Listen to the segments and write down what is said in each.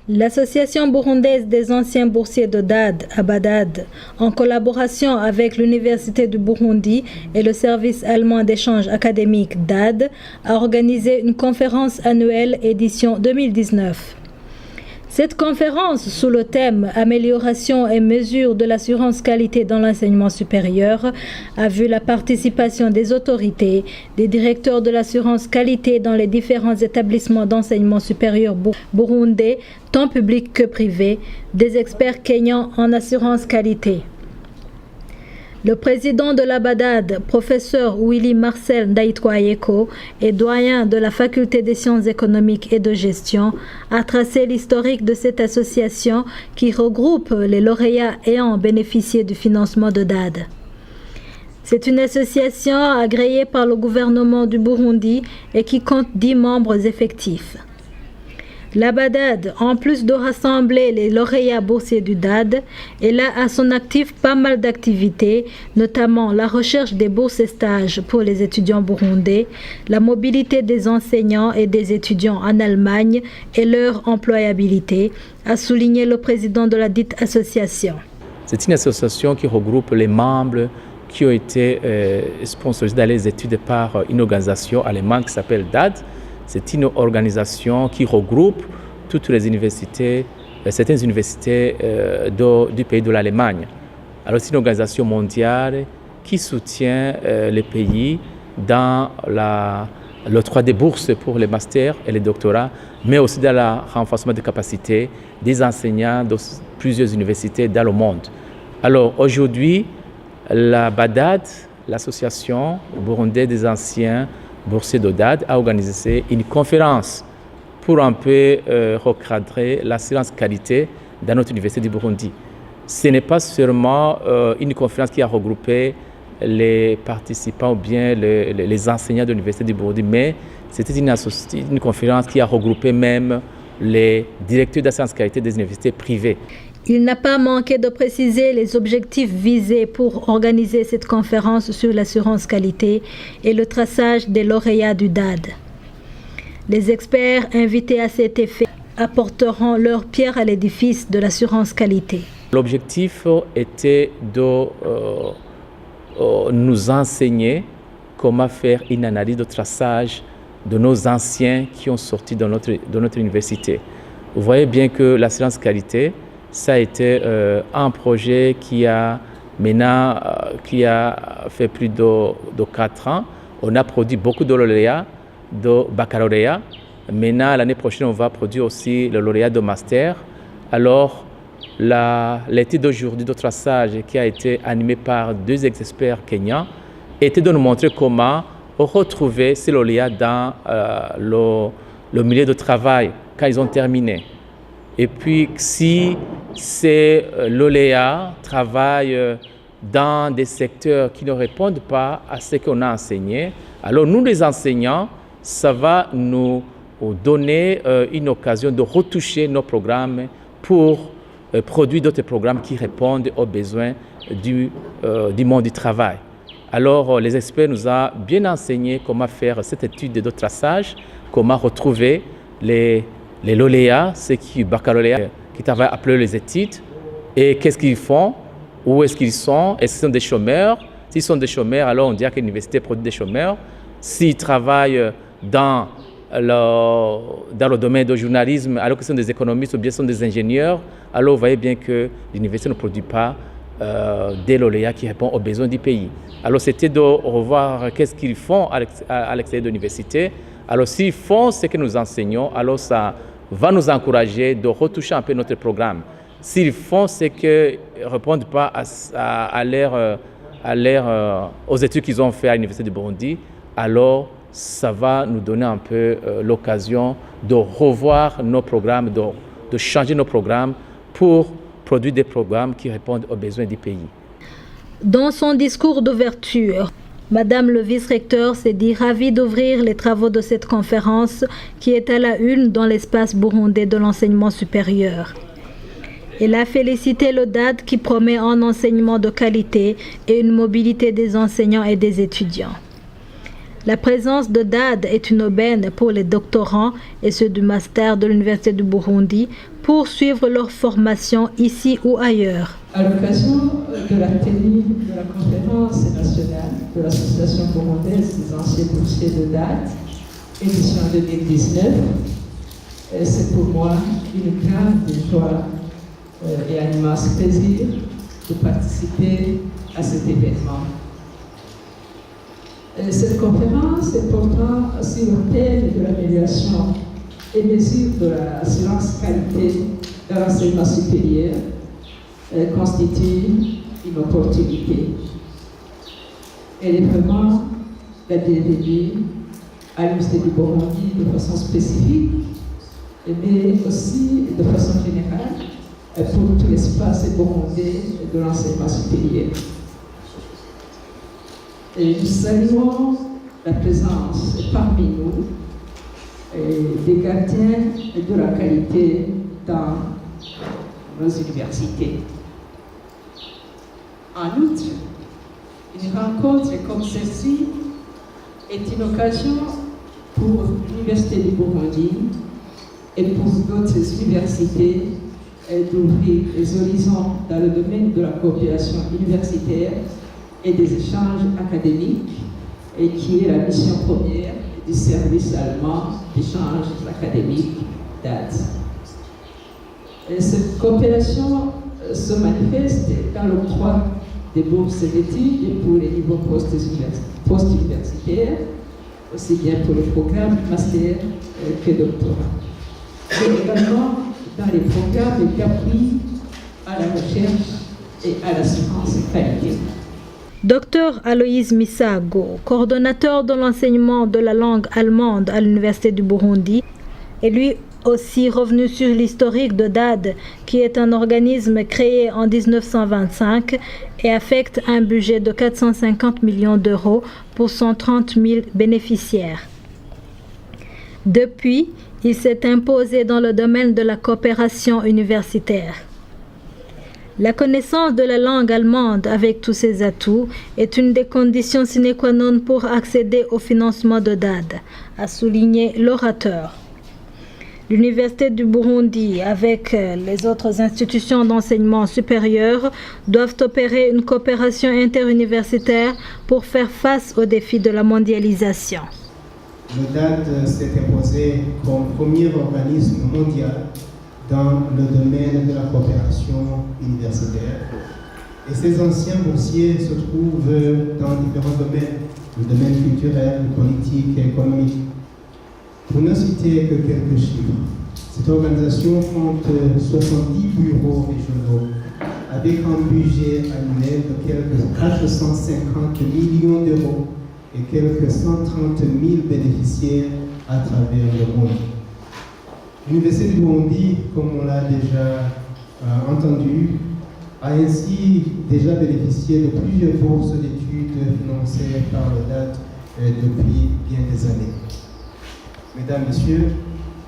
L'Association burundaise des anciens boursiers de DAD, ABADAD, en collaboration avec l'Université du Burundi et le service allemand d'échange académique DAD, a organisé une conférence annuelle édition 2019. Cette conférence, sous le thème « Amélioration et mesure de l'assurance qualité dans l'enseignement supérieur », a vu la participation des autorités, des directeurs de l'assurance qualité dans les différents établissements d'enseignement supérieur burundais, tant publics que privés, des experts kenyans en assurance qualité. Le président de l'ABADAD, professeur Willy Marcel Ndaitwayeko et doyen de la faculté des sciences économiques et de gestion, a tracé l'historique de cette association qui regroupe les lauréats ayant bénéficié du financement de DAD. C'est une association agréée par le gouvernement du Burundi et qui compte 10 membres effectifs. L'ABADAD, en plus de rassembler les lauréats boursiers du DAD, elle a à son actif pas mal d'activités, notamment la recherche des bourses et stages pour les étudiants burundais, la mobilité des enseignants et des étudiants en Allemagne et leur employabilité, a souligné le président de la dite association. C'est une association qui regroupe les membres qui ont été sponsorisés dans les études par une organisation allemande qui s'appelle DAD. C'est une organisation qui regroupe toutes les universités, certaines universités du pays de l'Allemagne. Alors c'est une organisation mondiale qui soutient les pays dans l'octroi des bourses pour les masters et les doctorats, mais aussi dans le renforcement des capacités des enseignants de plusieurs universités dans le monde. Alors aujourd'hui, la BADAD, l'association burundaise des anciens boursiers de DAD, a organisé une conférence pour un peu recadrer l'assurance qualité dans notre université du Burundi. Ce n'est pas seulement une conférence qui a regroupé les participants ou bien les enseignants de l'université du Burundi, mais c'était une conférence qui a regroupé même les directeurs d'assurance qualité des universités privées. Il n'a pas manqué de préciser les objectifs visés pour organiser cette conférence sur l'assurance qualité et le traçage des lauréats du DAD. Les experts invités à cet effet apporteront leur pierre à l'édifice de l'assurance qualité. L'objectif était de nous enseigner comment faire une analyse de traçage de nos anciens qui ont sorti de notre université. Vous voyez bien que l'assurance qualité, ça a été un projet qui a fait plus de 4 ans. On a produit beaucoup de lauréats de baccalauréat. Maintenant, l'année prochaine, on va produire aussi le lauréat de master. Alors, l'étude d'aujourd'hui de traçage qui a été animée par 2 experts kenyans était de nous montrer comment retrouver ces lauréats dans le milieu de travail quand ils ont terminé. Et puis, si ces lauréats travaillent dans des secteurs qui ne répondent pas à ce qu'on a enseigné, alors nous, les enseignants, ça va nous donner une occasion de retoucher nos programmes pour produire d'autres programmes qui répondent aux besoins du monde du travail. Alors, les experts nous ont bien enseigné comment faire cette étude de traçage, comment retrouver les lauréats, ceux qui baccalauréat, qui travaillent après les études, et qu'est-ce qu'ils font, où est-ce qu'ils sont, est-ce qu'ils sont des chômeurs? S'ils sont des chômeurs, alors on dirait que l'université produit des chômeurs. S'ils travaillent dans le domaine du journalisme, alors qu'ils sont des économistes ou bien sont des ingénieurs, alors vous voyez bien que l'université ne produit pas des lauréats qui répondent aux besoins du pays. Alors c'était de revoir qu'est-ce qu'ils font à l'extérieur de l'université. Alors s'ils font ce que nous enseignons, alors ça va nous encourager de retoucher un peu notre programme. S'ils font ce qui ne répondent pas aux études qu'ils ont fait à l'Université du Burundi, alors ça va nous donner un peu l'occasion de revoir nos programmes, de changer nos programmes pour produire des programmes qui répondent aux besoins du pays. Dans son discours d'ouverture, Madame le vice-recteur s'est dit ravie d'ouvrir les travaux de cette conférence qui est à la une dans l'espace burundais de l'enseignement supérieur. Elle a félicité le DAD qui promet un enseignement de qualité et une mobilité des enseignants et des étudiants. La présence de DAD est une aubaine pour les doctorants et ceux du master de l'Université du Burundi pour suivre leur formation ici ou ailleurs. À l'occasion de la tenue de la conférence nationale de l'Association burundaise des anciens boursiers de DAD, édition 2019, c'est pour moi une grande joie et un immense plaisir de participer à cet événement. Cette conférence est portant sur le thème de l'amélioration et mesure de l'assurance qualité de l'enseignement supérieur constitue une opportunité. Elle est vraiment la bienvenue à l'Université du Burundi de façon spécifique, mais aussi de façon générale pour tout l'espace burundais de l'enseignement supérieur. Et nous saluons la présence parmi nous des gardiens de la qualité dans nos universités. En outre, une rencontre comme celle-ci est une occasion pour l'Université du Burundi et pour d'autres universités d'ouvrir les horizons dans le domaine de la coopération universitaire et des échanges académiques, et qui est la mission première du service allemand d'échanges académiques DAD. Cette coopération se manifeste dans l'octroi des bourses d'études pour les niveaux post-universitaires, aussi bien pour le programme master que doctorat, mais également dans les programmes d'appui à la recherche et à l'assurance qualité. Dr Aloïse Misago, coordonnateur de l'enseignement de la langue allemande à l'Université du Burundi, est lui aussi revenu sur l'historique de DAD, qui est un organisme créé en 1925 et affecte un budget de 450 millions d'euros pour 130 000 bénéficiaires. Depuis, il s'est imposé dans le domaine de la coopération universitaire. La connaissance de la langue allemande avec tous ses atouts est une des conditions sine qua non pour accéder au financement de DAD, a souligné l'orateur. L'Université du Burundi, avec les autres institutions d'enseignement supérieur, doivent opérer une coopération interuniversitaire pour faire face aux défis de la mondialisation. Le DAD s'est imposé comme premier organisme mondial dans le domaine de la coopération universitaire. Et ces anciens boursiers se trouvent dans différents domaines, le domaine culturel, politique et économique. Pour ne citer que quelques chiffres, cette organisation compte 70 bureaux régionaux avec un budget annuel de quelques 450 millions d'euros et quelques 130 000 bénéficiaires à travers le monde. L'Université du Burundi, comme on l'a déjà entendu, a ainsi déjà bénéficié de plusieurs bourses d'études financées par le DAD depuis bien des années. Mesdames, Messieurs,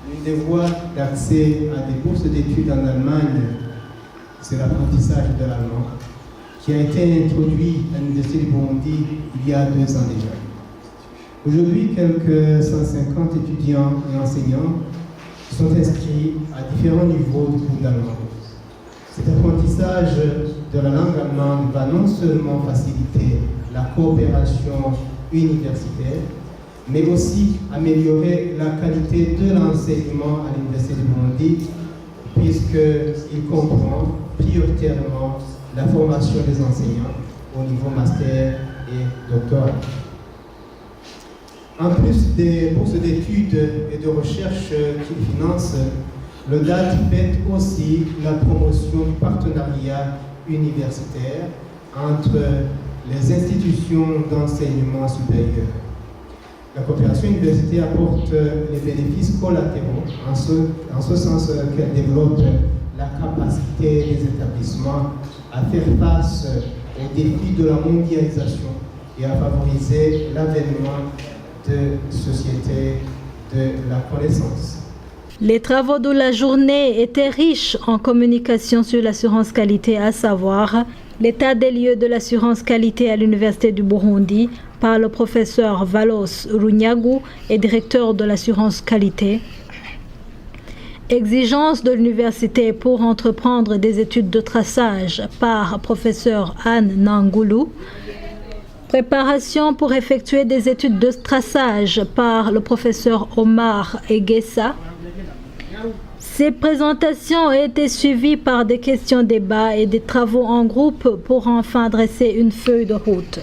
l'une des voies d'accès à des bourses d'études en Allemagne, c'est l'apprentissage de l'allemand, qui a été introduit à l'Université du Burundi il y a 2 ans déjà. Aujourd'hui, quelques 150 étudiants et enseignants sont inscrits à différents niveaux du cours d'allemand. Cet apprentissage de la langue allemande va non seulement faciliter la coopération universitaire, mais aussi améliorer la qualité de l'enseignement à l'Université du Burundi, puisqu'il comprend prioritairement la formation des enseignants au niveau master et doctorat. En plus des bourses d'études et de recherche qu'il finance, le DAD fait aussi la promotion du partenariat universitaire entre les institutions d'enseignement supérieur. La coopération universitaire apporte les bénéfices collatéraux, en ce sens qu'elle développe la capacité des établissements à faire face aux défis de la mondialisation et à favoriser l'avènement de sociétés de la connaissance. Les travaux de la journée étaient riches en communication sur l'assurance qualité, à savoir l'état des lieux de l'assurance qualité à l'Université du Burundi, par le professeur Valos Runyagu et directeur de l'assurance qualité. Exigence de l'université pour entreprendre des études de traçage par professeur Anne Nangoulou. Préparation pour effectuer des études de traçage par le professeur Omar Egessa. Ces présentations ont été suivies par des questions-débats et des travaux en groupe pour enfin dresser une feuille de route.